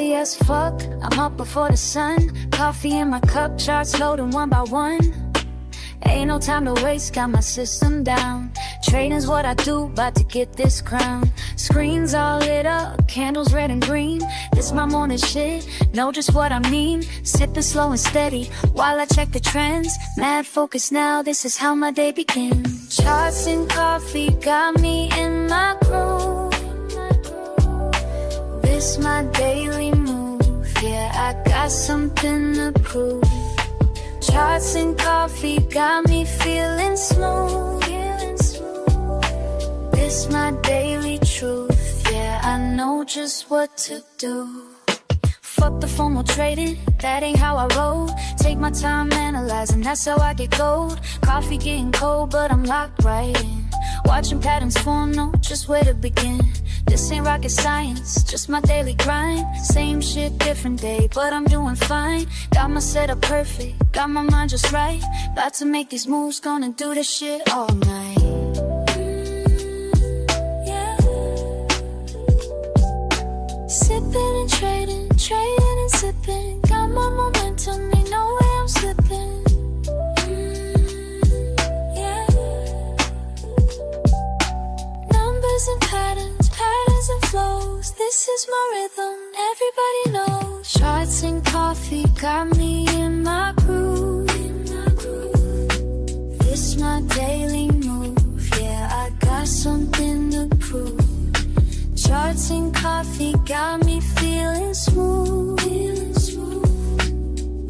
early as fuck, I'm up before the sun. Coffee in my cup, charts loading one by one. Ain't no time to waste, got my system down. Trading's what I do, about to get this crown. Screens all lit up, candles red and green. This my morning shit, know just what I mean. Sipping slow and steady, while I check the trends. Mad focus now, this is how my day begins. Charts and coffee got me in my groove. This my daily move, yeah, I got something to prove. Charts and coffee got me feeling smooth. This my daily truth, yeah, I know just what to do. Fuck the formal trading, that ain't how I roll. Take my time analyzing, that's how I get gold. Coffee getting cold, but I'm locked right in. Watching patterns form, know just where to begin. This ain't rocket science, just my daily grind. Same shit, different day, but I'm doing fine. Got my setup perfect, got my mind just right. About to make these moves, gonna do this shit all night. Yeah. Sipping and trading, trading and sipping. Got my momentum, ain't no way I'm slipping. And patterns, patterns and flows. This is my rhythm, everybody knows. Charts and coffee got me in my groove. This my daily move, yeah, I got something to prove. Charts and coffee got me feeling smooth.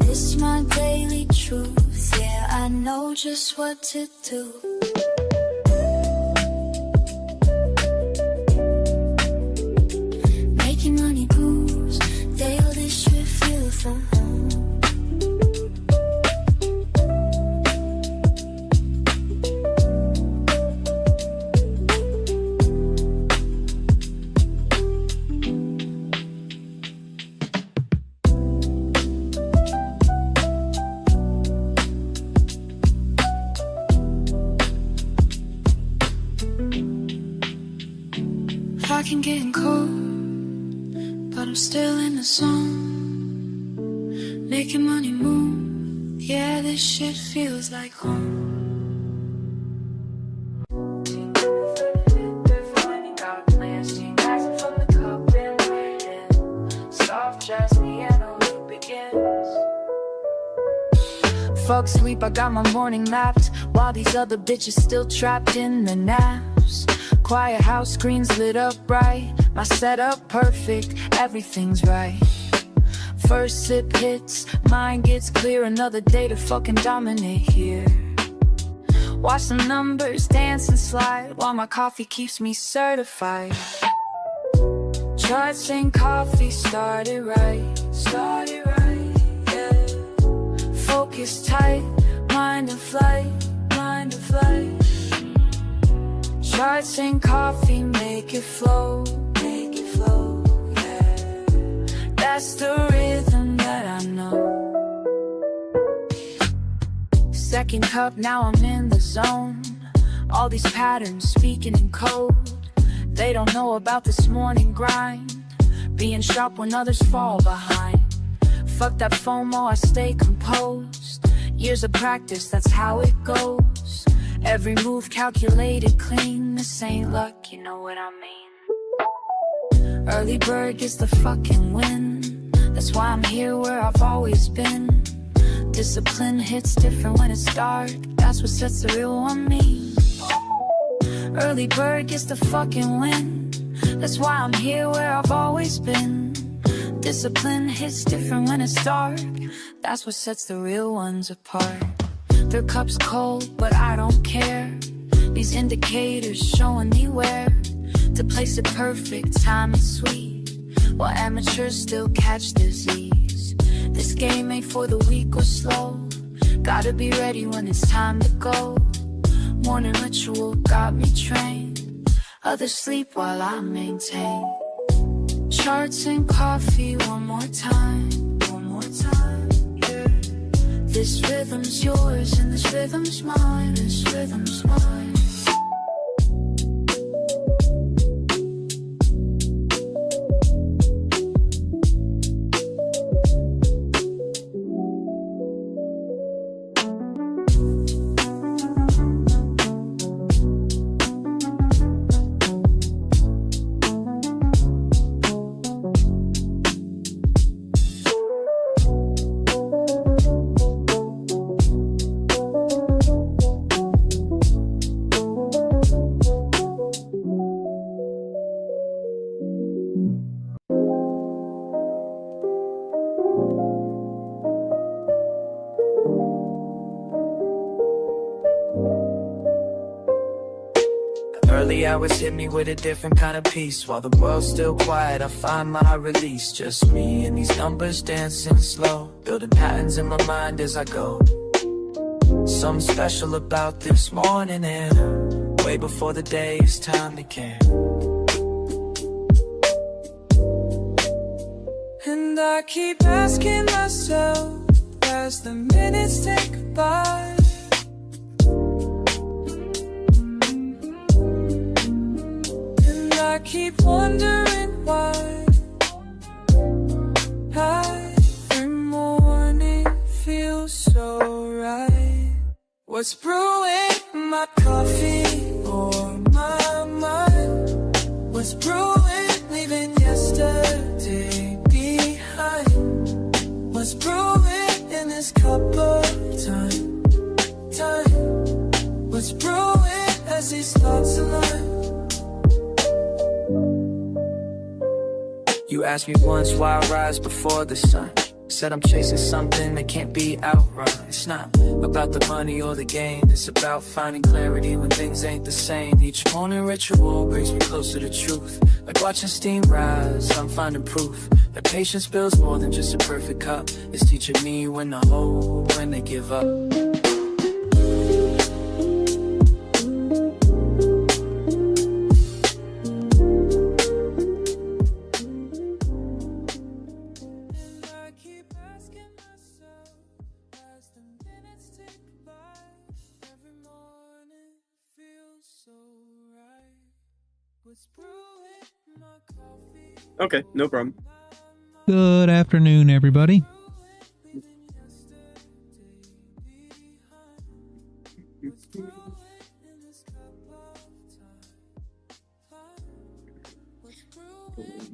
This my daily truth, yeah, I know just what to do. Money moves, Dale, this should feel from home. I can get cold, but I'm still in the zone. Making money move, yeah, this shit feels like home. Fuck sleep, I got my morning mapped, while these other bitches still trapped in the naps. Quiet house, screens lit up bright. My setup perfect, everything's right. First sip hits, mind gets clear. Another day to fucking dominate here. Watch the numbers dance and slide, while my coffee keeps me certified. Charts and coffee started right, yeah. Focus tight, mind in flight, mind in flight. Charts and coffee make it flow, yeah. That's the rhythm that I know. Second cup, now I'm in the zone. All these patterns speaking in code. They don't know about this morning grind, being sharp when others fall behind. Fuck that FOMO, I stay composed. Years of practice, that's how it goes. Every move calculated clean. This ain't luck, you know what I mean. Early bird gets the fucking win. That's why I'm here where I've always been. Discipline hits different when it's dark. That's what sets the real one me. Early bird gets the fucking win. That's why I'm here where I've always been. Discipline hits different when it's dark. That's what sets the real ones apart. Their cup's cold, but I don't care. These indicators showing me where to place it perfect, time is sweet, while amateurs still catch disease. This game ain't for the weak or slow. Gotta be ready when it's time to go. Morning ritual got me trained. Others sleep while I maintain. Charts and coffee one more time, yeah. This rhythm's yours and this rhythm's mine, this rhythm's mine. hours hit me with a different kind of peace. While the world's still quiet, I find my release. Just me and these numbers dancing slow, building patterns in my mind as I go. Something special about this morning air, way before the day is time to care. And I keep asking myself as the minutes tick by, and I keep wondering why every morning feels so right. What's brewing in my coffee or my mind? What's brewing leaving yesterday behind? What's brewing in this cup of time? What's brewing as these thoughts align? You asked me once why I rise before the sun. Said I'm chasing something that can't be outrun. It's not about the money or the gain, it's about finding clarity when things ain't the same. Each morning ritual brings me closer to truth. Like watching steam rise, I'm finding proof that patience builds more than just a perfect cup. It's teaching me when to hold, when to give up. Okay, no problem. Good afternoon, everybody.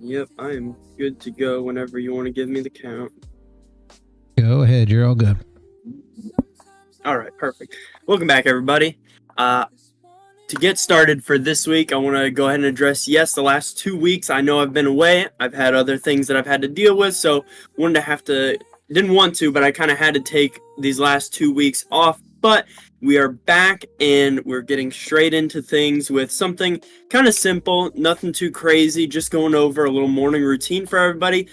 Yep, I am good to go whenever you want to give me the count. Go ahead, you're all good. All right, perfect. Welcome back, everybody. To get started for this week, I want to go ahead and address, yes, the last 2 weeks. I know I've been away. I've had other things that I've had to deal with, so didn't want to, but I kind of had to take these last 2 weeks off. But we are back, and we're getting straight into things with something kind of simple, nothing too crazy, just going over a little morning routine for everybody.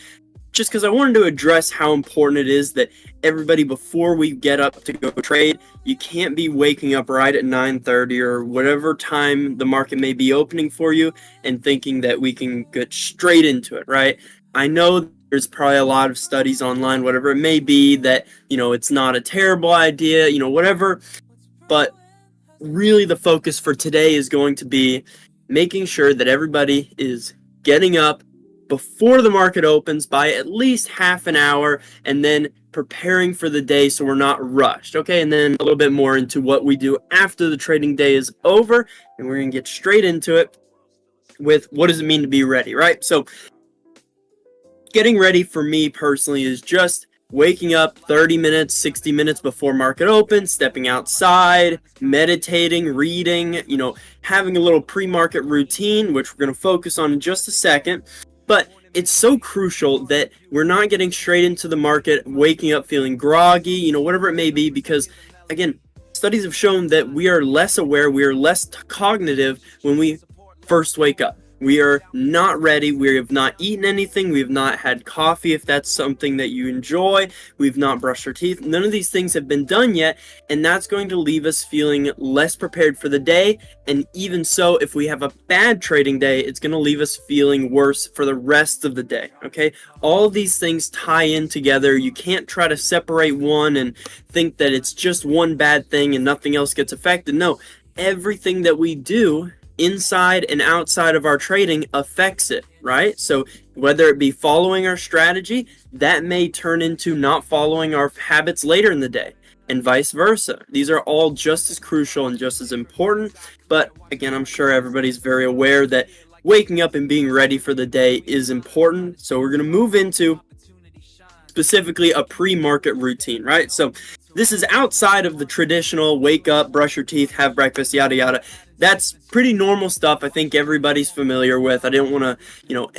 Just because I wanted to address how important it is that everybody, before we get up to go trade, you can't be waking up right at 9:30 or whatever time the market may be opening for you and thinking that we can get straight into it, right? I know there's probably a lot of studies online, whatever it may be, that, it's not a terrible idea, whatever, but really the focus for today is going to be making sure that everybody is getting up before the market opens by at least half an hour, and then preparing for the day so we're not rushed, okay? And then a little bit more into what we do after the trading day is over, and we're going to get straight into it with what does it mean to be ready, right? So getting ready for me personally is just waking up 30 minutes, 60 minutes before market opens, stepping outside, meditating, reading, having a little pre-market routine, which we're going to focus on in just a second. But it's so crucial that we're not getting straight into the market, waking up feeling groggy, whatever it may be, because, again, studies have shown that we are less aware, we are less cognitive when we first wake up. We are not ready. We have not eaten anything. We have not had coffee, if that's something that you enjoy. We've not brushed our teeth. None of these things have been done yet, and that's going to leave us feeling less prepared for the day. And even so, if we have a bad trading day, it's going to leave us feeling worse for the rest of the day, okay? All of these things tie in together. You can't try to separate one and think that it's just one bad thing and nothing else gets affected. No, everything that we do inside and outside of our trading affects it, right? So whether it be following our strategy, that may turn into not following our habits later in the day, and vice versa. These are all just as crucial and just as important. But again, I'm sure everybody's very aware that waking up and being ready for the day is important. So we're going to move into specifically a pre-market routine, right? So this is outside of the traditional wake up, brush your teeth, have breakfast, yada yada. That's pretty normal stuff I think everybody's familiar with. I didn't want to,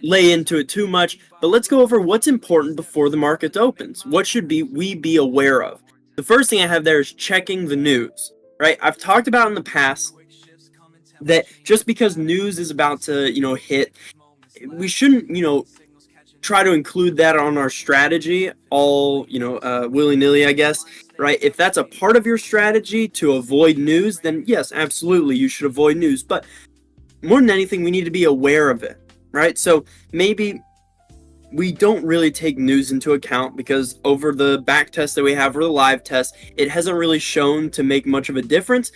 lay into it too much, but let's go over what's important before the market opens. What should we be aware of? The first thing I have there is checking the news, right? I've talked about in the past that just because news is about to, hit, we shouldn't, try to include that on our strategy all, willy-nilly, I guess, right? If that's a part of your strategy to avoid news, then yes, absolutely, you should avoid news. But more than anything, we need to be aware of it, right? So maybe we don't really take news into account because over the back test that we have, or the live test, it hasn't really shown to make much of a difference.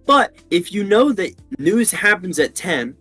But if you know that news happens at 10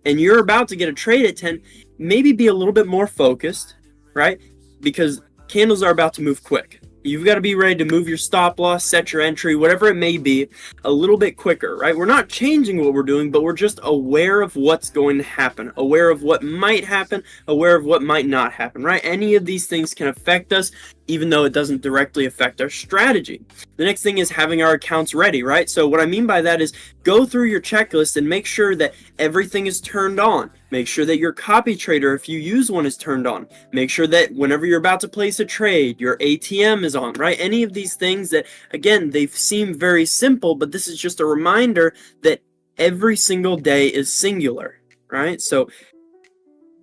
and you're about to get a trade at 10, maybe be a little bit more focused, right? Because candles are about to move quick. You've got to be ready to move your stop loss, set your entry, whatever it may be, a little bit quicker, right? We're not changing what we're doing, but we're just aware of what's going to happen, aware of what might happen, aware of what might not happen, right? Any of these things can affect us, even though it doesn't directly affect our strategy. The next thing is having our accounts ready, right? So what I mean by that is go through your checklist and make sure that everything is turned on. Make sure that your copy trader, if you use one, is turned on. Make sure that whenever you're about to place a trade, your ATM is on, right? Any of these things that, again, they seem very simple, but this is just a reminder that every single day is singular, right? So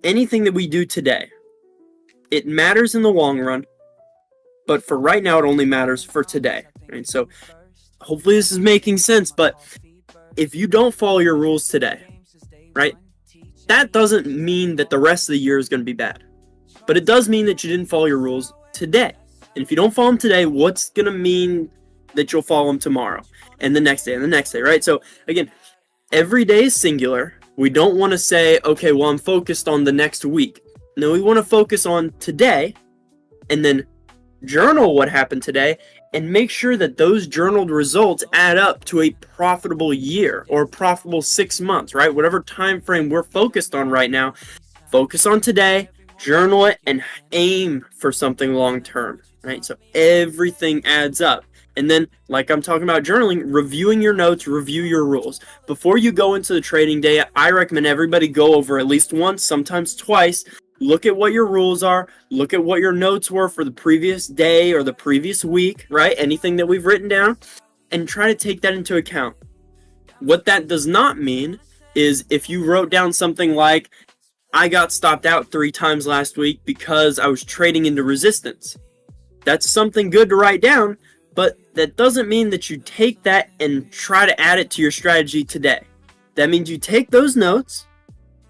anything that we do today, it matters in the long run, but for right now, it only matters for today, right? So hopefully this is making sense, but if you don't follow your rules today, right, that doesn't mean that the rest of the year is going to be bad, but it does mean that you didn't follow your rules today. And if you don't follow them today, what's going to mean that you'll follow them tomorrow and the next day and the next day, right? So again, every day is singular. We don't want to say, okay, well, I'm focused on the next week. No, we want to focus on today and then journal what happened today and make sure that those journaled results add up to a profitable year or a profitable 6 months, right? Whatever time frame we're focused on right now, focus on today, journal it, and aim for something long term, right? So everything adds up. And then, like I'm talking about journaling, reviewing your notes, review your rules. Before you go into the trading day, I recommend everybody go over at least once, sometimes twice. Look at what your rules are. Look at what your notes were for the previous day or the previous week, right? Anything that we've written down, and try to take that into account. What that does not mean is if you wrote down something like, I got stopped out 3 times last week because I was trading into resistance. That's something good to write down, but that doesn't mean that you take that and try to add it to your strategy today. That means you take those notes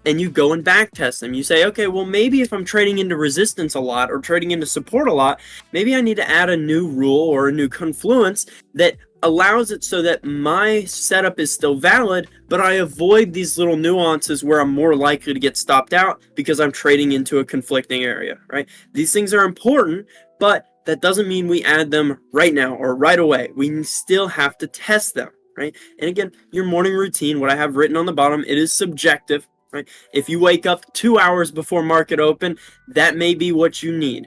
and you go and back test them. You say, okay, well, maybe if I'm trading into resistance a lot or trading into support a lot, maybe I need to add a new rule or a new confluence that allows it so that my setup is still valid, but I avoid these little nuances where I'm more likely to get stopped out because I'm trading into a conflicting area, right? These things are important, but that doesn't mean we add them right now or right away. We still have to test them, right? And again, your morning routine, what I have written on the bottom, it is subjective. Right? If you wake up 2 hours before market open, that may be what you need.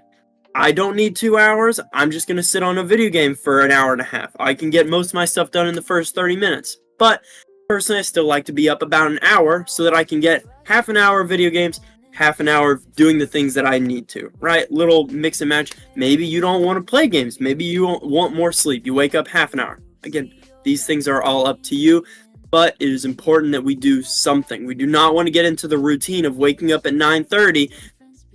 I don't need 2 hours. I'm just going to sit on a video game for an hour and a half. I can get most of my stuff done in the first 30 minutes. But personally, I still like to be up about an hour so that I can get half an hour of video games, half an hour of doing the things that I need to, right? Little mix and match. Maybe you don't want to play games. Maybe you want more sleep. You wake up half an hour. Again, these things are all up to you. But it is important that we do something. We do not want to get into the routine of waking up at 9:30,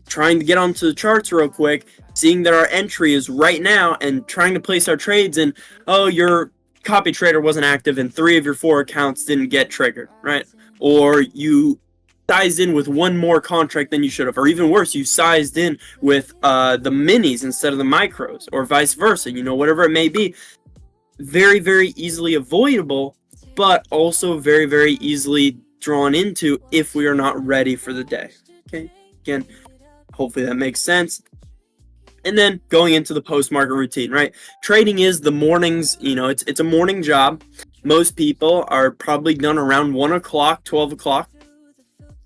trying to get onto the charts real quick, seeing that our entry is right now, and trying to place our trades in, oh, your copy trader wasn't active and 3 of your 4 accounts didn't get triggered, right? Or you sized in with 1 more contract than you should have. Or even worse, you sized in with the minis instead of the micros, or vice versa, whatever it may be. Very, very easily avoidable, but also very, very easily drawn into if we are not ready for the day. Okay, again, hopefully that makes sense. And then going into the post-market routine, right? Trading is the mornings, it's a morning job. Most people are probably done around 1 o'clock, 12 o'clock.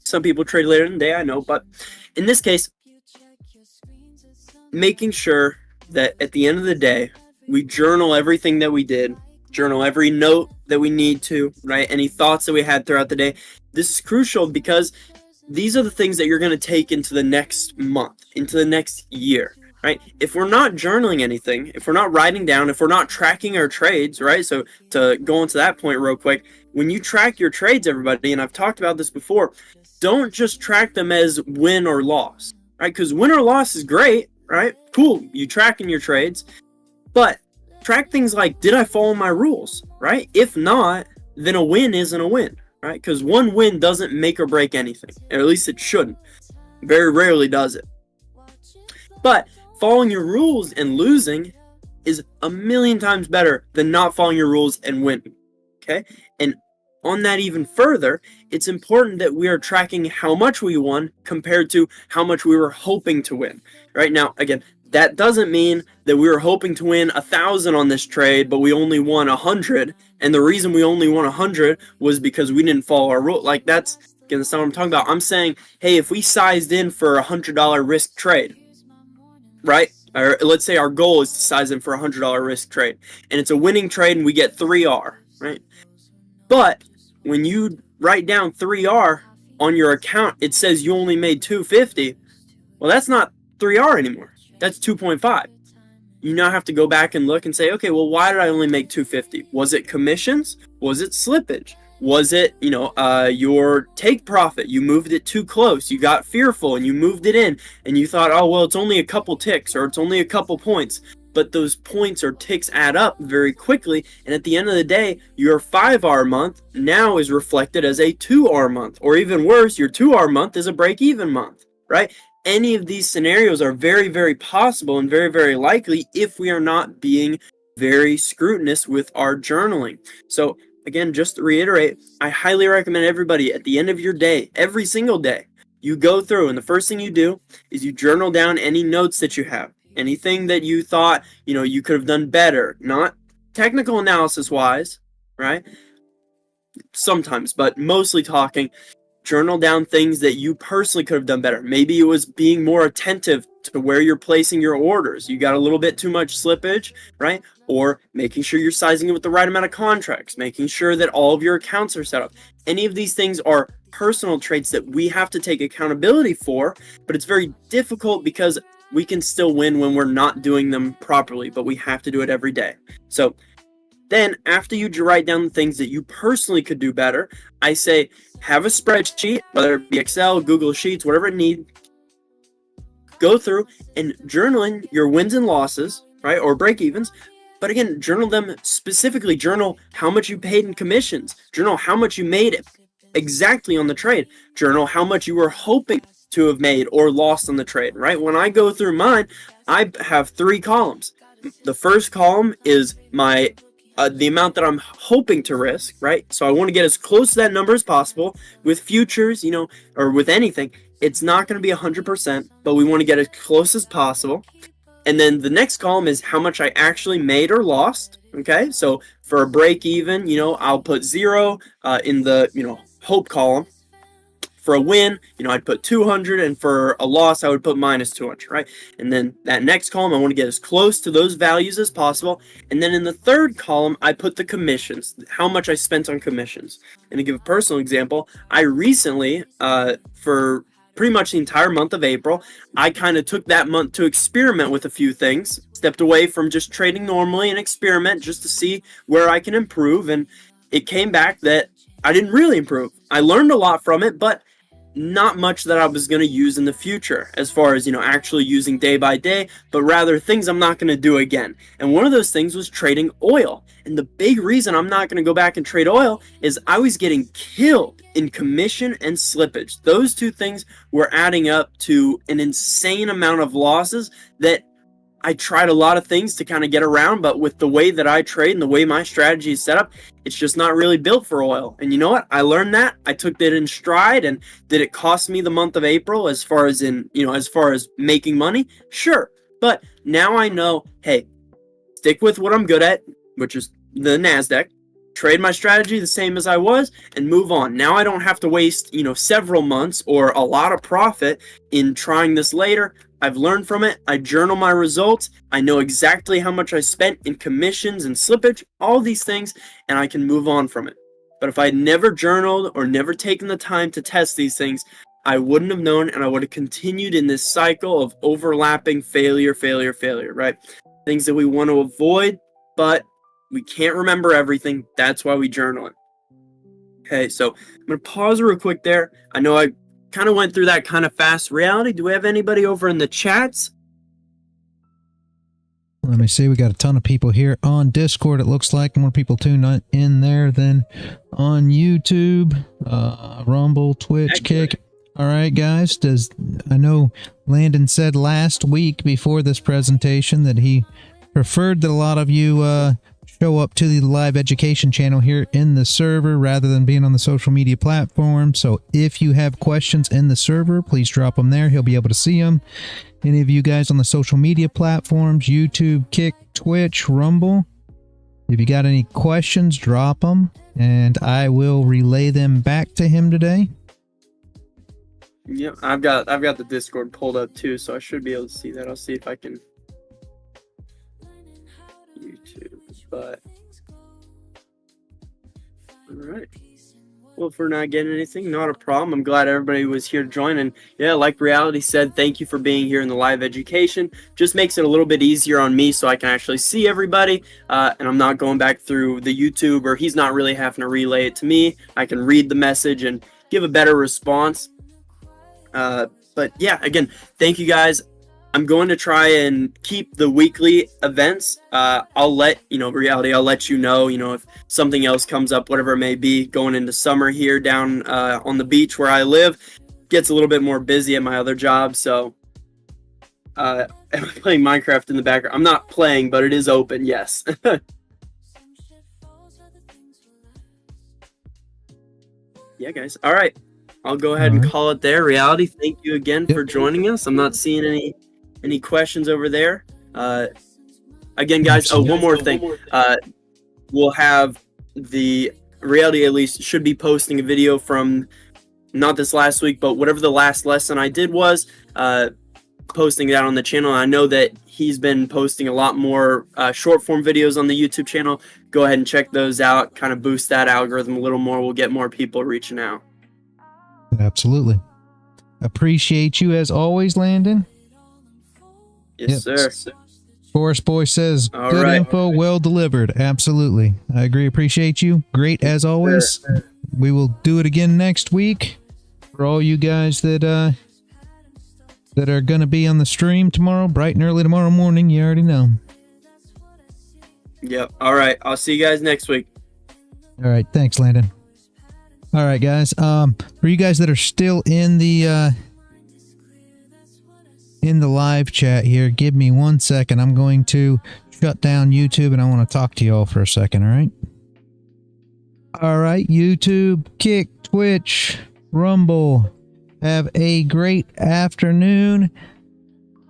Some people trade later in the day, I know, but in this case, making sure that at the end of the day, we journal everything that we did, journal every note that we need to, right? Any thoughts that we had throughout the day. This is crucial because these are the things that you're going to take into the next month, into the next year, right? If we're not journaling anything, if we're not writing down, if we're not tracking our trades, right? So to go into that point real quick, when you track your trades, everybody, and I've talked about this before, don't just track them as win or loss, right? Because win or loss is great, right? Cool, you tracking your trades, but track things like, did I follow my rules, right? If not, then a win isn't a win, right? Because one win doesn't make or break anything, or at least it shouldn't. Very rarely does it. But following your rules and losing is a million times better than not following your rules and winning, okay? And on that even further, it's important that we are tracking how much we won compared to how much we were hoping to win. Right now, again, that doesn't mean that we were hoping to win 1,000 on this trade, but we only won 100. And the reason we only won 100 was because we didn't follow our rule. Like that's not what I'm talking about. I'm saying, hey, if we sized in for a $100 risk trade, right? Or let's say our goal is to size in for a $100 risk trade, and it's a winning trade, and we get 3R, right? But when you write down 3R on your account, it says you only made 250. Well, that's not 3R anymore. That's 2.5. You now have to go back and look and say, okay, well, why did I only make 250? Was it commissions? Was it slippage? Was it, your take profit? You moved it too close. You got fearful and you moved it in and you thought, oh, well, it's only a couple ticks or it's only a couple points. But those points or ticks add up very quickly. And at the end of the day, your 5R month now is reflected as a 2R month. Or even worse, your 2R month is a break-even month, right? Any of these scenarios are very, very possible and very, very likely if we are not being very scrutinous with our journaling. So again, just to reiterate, I highly recommend everybody at the end of your day, every single day, you go through and the first thing you do is you journal down any notes that you have. Anything that you thought, you could have done better, not technical analysis wise, right? Sometimes, but mostly talking, journal down things that you personally could have done better. Maybe it was being more attentive to where you're placing your orders. You got a little bit too much slippage, right? Or making sure you're sizing it with the right amount of contracts, making sure that all of your accounts are set up. Any of these things are personal traits that we have to take accountability for, but it's very difficult because we can still win when we're not doing them properly, but we have to do it every day. So then after you write down the things that you personally could do better, I say have a spreadsheet, whether it be Excel, Google Sheets, whatever it needs. Go through and journal in your wins and losses, right, or break-evens. But again, journal them specifically. Journal how much you paid in commissions. Journal how much you made exactly on the trade. Journal how much you were hoping to have made or lost on the trade, right? When I go through mine, I have 3 columns. The first column is my the amount that I'm hoping to risk, right? So I want to get as close to that number as possible. With futures, or with anything, it's not going to be 100%, but we want to get as close as possible. And then the next column is how much I actually made or lost, okay? So for a break even, I'll put 0 in the, hope column. For a win, I'd put 200, and for a loss, I would put minus 200, right? And then that next column, I want to get as close to those values as possible. And then in the third column, I put the commissions, how much I spent on commissions. And to give a personal example, I recently, for pretty much the entire month of April, I kind of took that month to experiment with a few things, stepped away from just trading normally and experiment just to see where I can improve. And it came back that I didn't really improve. I learned a lot from it, but not much that I was going to use in the future as far as, actually using day by day, but rather things I'm not going to do again. And one of those things was trading oil. And the big reason I'm not going to go back and trade oil is I was getting killed in commission and slippage. Those two things were adding up to an insane amount of losses that I tried a lot of things to kind of get around, but with the way that I trade and the way my strategy is set up, it's just not really built for oil. And you know what? I learned that. I took that in stride. And did it cost me the month of April as far as making money? Sure. But now I know, hey, stick with what I'm good at, which is the NASDAQ. Trade my strategy the same as I was and move on. Now I don't have to waste, several months or a lot of profit in trying this later. I've learned from it. I journal my results. I know exactly how much I spent in commissions and slippage, all these things, and I can move on from it. But if I had never journaled or never taken the time to test these things, I wouldn't have known, and I would have continued in this cycle of overlapping failure, right? Things that we want to avoid, but we can't remember everything. That's why we journal it. Okay, so I'm going to pause real quick there. I know I kind of went through that kind of fast. Reality, do we have anybody over in the chats? Let me see. We got a ton of people here on Discord. It looks like more people tuned in there than on YouTube, Rumble, Twitch, Excellent. Kick. All right, guys. I know Landon said last week before this presentation that he preferred that a lot of you show up to the live education channel here in the server rather than being on the social media platform. So if you have questions in the server, please drop them there. He'll be able to see them. Any of you guys on the social media platforms, YouTube, Kick, Twitch, Rumble, if you got any questions, drop them, and I will relay them back to him today. Yep, I've got the Discord pulled up too, so I should be able to see that. I'll see if I can YouTube, but all right. Well, if we're not getting anything, not a problem. I'm glad everybody was here to join. And yeah, like Reality said, thank you for being here in the live education. Just makes it a little bit easier on me so I can actually see everybody. And I'm not going back through the YouTube, or he's not really having to relay it to me. I can read the message and give a better response. But yeah, again, thank you guys. I'm going to try and keep the weekly events. I'll let Reality, I'll let you know, if something else comes up, whatever it may be. Going into summer here down on the beach where I live, gets a little bit more busy at my other job. So I'm playing Minecraft in the background. I'm not playing, but it is open, yes. Yeah, guys. All right. I'll go ahead and call it there. Reality, thank you again for joining us. I'm not seeing any questions over there. Again, guys, one more thing. We'll have the Reality, at least, should be posting a video from not this last week, but whatever the last lesson I did was, posting that on the channel. I know that he's been posting a lot more short form videos on the YouTube channel. Go ahead and check those out, kind of boost that algorithm a little more. We'll get more people reaching out. Absolutely. Appreciate you as always, Landon. Yes, sir. Forest Boy says, All good right. info, well delivered. Absolutely. I agree. Appreciate you. Great as always. Sure. We will do it again next week. For all you guys that are going to be on the stream tomorrow, bright and early tomorrow morning, you already know. Yep. All right. I'll see you guys next week. All right. Thanks, Landon. All right, guys. For you guys that are still in the live chat here, give me 1 second. I'm going to shut down YouTube, and I want to talk to you all for a second. All right. All right, YouTube, Kick, Twitch, Rumble. Have a great afternoon.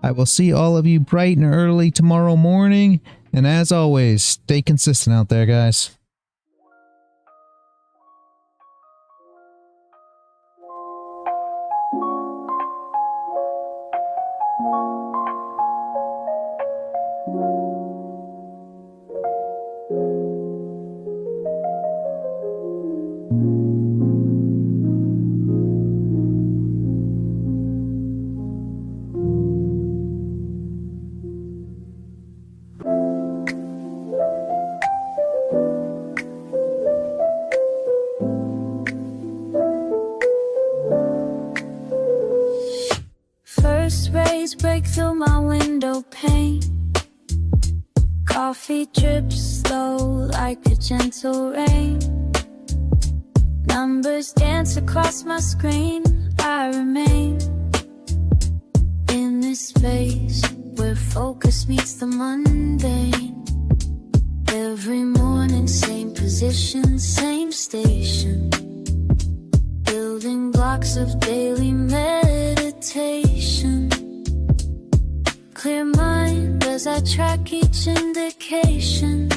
I will see all of you bright and early tomorrow morning. And as always, stay consistent out there, guys. First rays break through my window pane. Coffee drips slow like a gentle rain. Numbers dance across my screen. I remain in this space where focus meets the mundane. Every morning, same position, same station. Building blocks of daily meditation. Clear mind as I track each indication.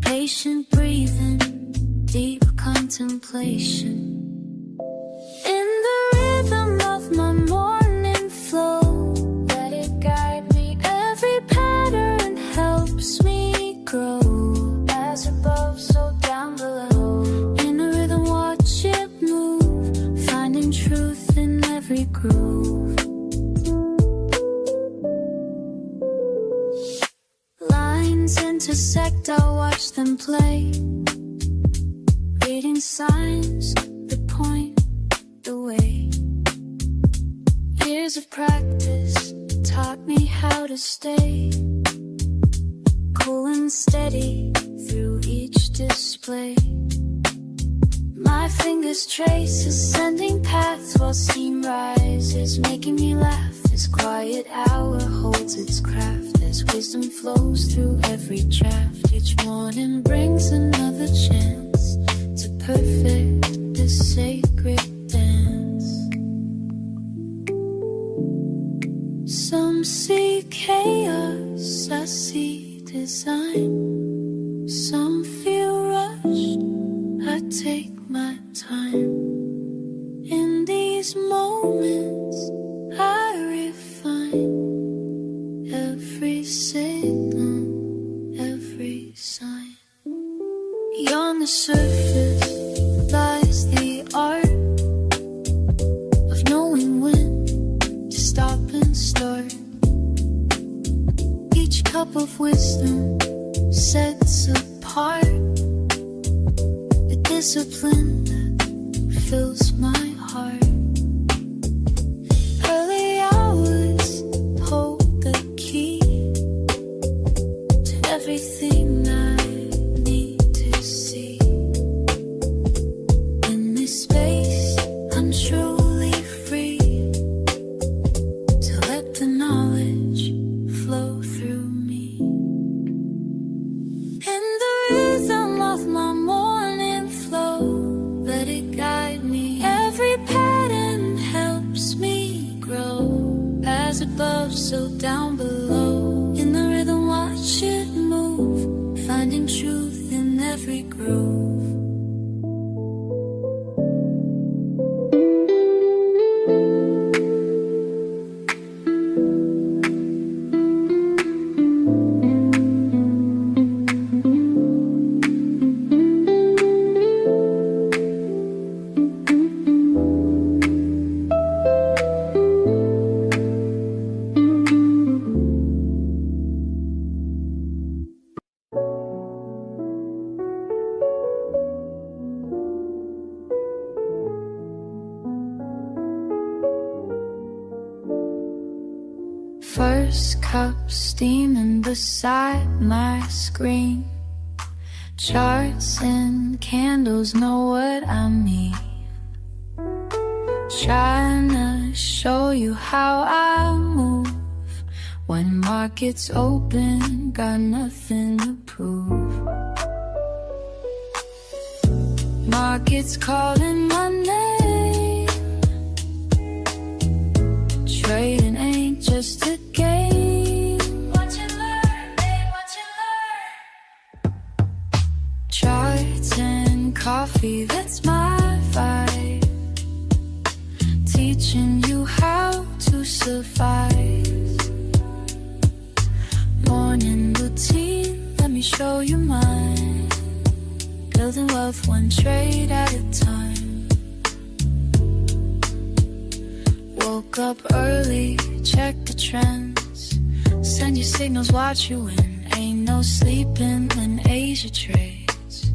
Patient breathing, deep contemplation. In the rhythm of my morning flow, let it guide me. Every pattern helps me grow. As above, so down below. In a rhythm, watch it move. Finding truth every groove. Lines intersect, I watch them play, reading signs that point the way. Years of practice taught me how to stay cool and steady through each display. My fingers trace ascending paths while steam rises, making me laugh. This quiet hour holds its craft as wisdom flows through every draft. Each morning brings another chance to perfect this sacred dance. Some see chaos, I see design. Some feel rushed, I take my time. In these moments I refine every signal, every sign. Beyond the surface lies the art of knowing when to stop and start. Each cup of wisdom sets apart the discipline that fills my heart. Early hours hold the key to everything I need to see. In this space I'm truly free to let the knowledge flow through me. In the rhythm of my morning flow, let it guide me. Every pattern helps me grow. As above, so down below. In the rhythm, watch it move, finding truth in every groove. First cup steaming beside my screen. Charts and candles know what I mean. Trying to show you how I move. When markets open, got nothing to prove. Markets calling my name. Trading ain't just a game. Watch and learn, babe, watch and learn. Charts and coffee, that's my vibe. Teaching you how to survive. Morning routine, let me show you mine. Building wealth one trade at a time. Woke up early, check the trends. Send your signals, watch you win. Ain't no sleeping when Asia trades.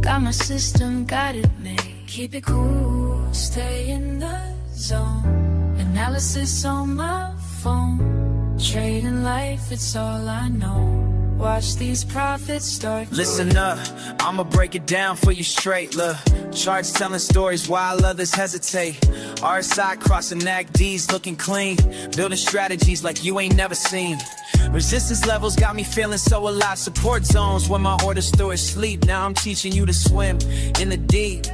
Got my system, got it made. Keep it cool, stay in the zone. Analysis on my phone. Trading life, it's all I know. Watch these profits start. Listen up, I'ma break it down for you straight. Look, charts telling stories while others hesitate. RSI crossing NACDs looking clean. Building strategies like you ain't never seen. Resistance levels got me feeling so alive. Support zones when my orders through is sleep. Now I'm teaching you to swim in the deep.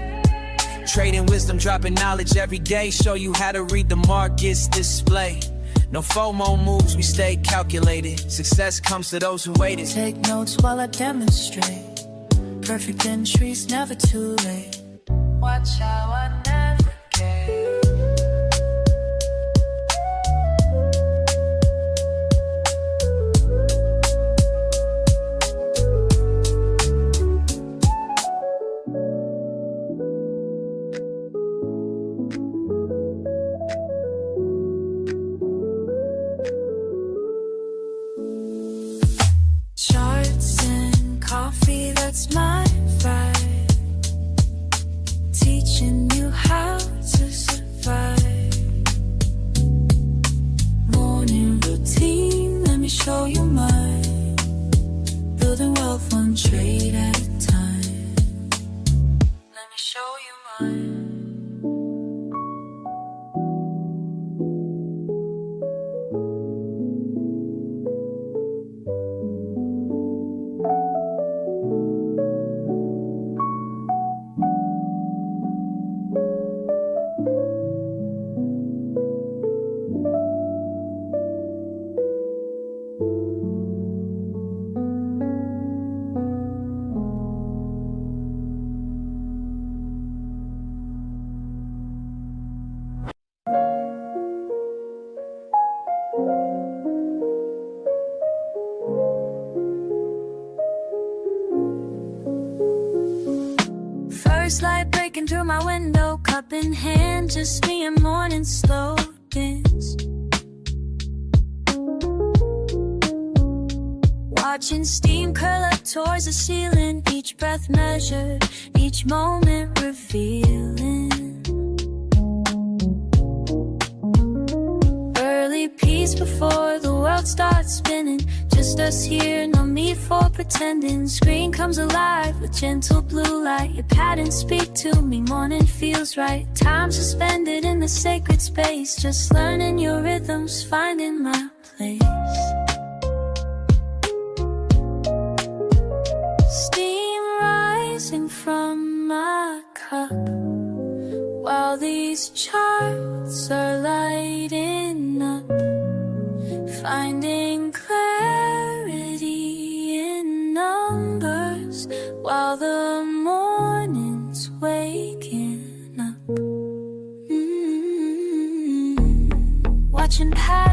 Trading wisdom, dropping knowledge every day. Show you how to read the markets display. No FOMO moves, we stay calculated. Success comes to those who waited. Take notes while I demonstrate. Perfect entries, never too late. Watch how I navigate. First light breaking through my window, cup in hand, just me and morning slow dance. Watching steam curl up towards the ceiling, each breath measured, each moment revealing. Early peace before the world starts spinning, just us here, no need for pretending. Screen comes alive with gentle blue light, your patterns speak to me, morning feels right. Time suspended in the sacred space, just learning your rhythms, finding my place. Steam rising from my cup, while these charts are lighting up, finding clarity in numbers, while the morning's waking up. Watching past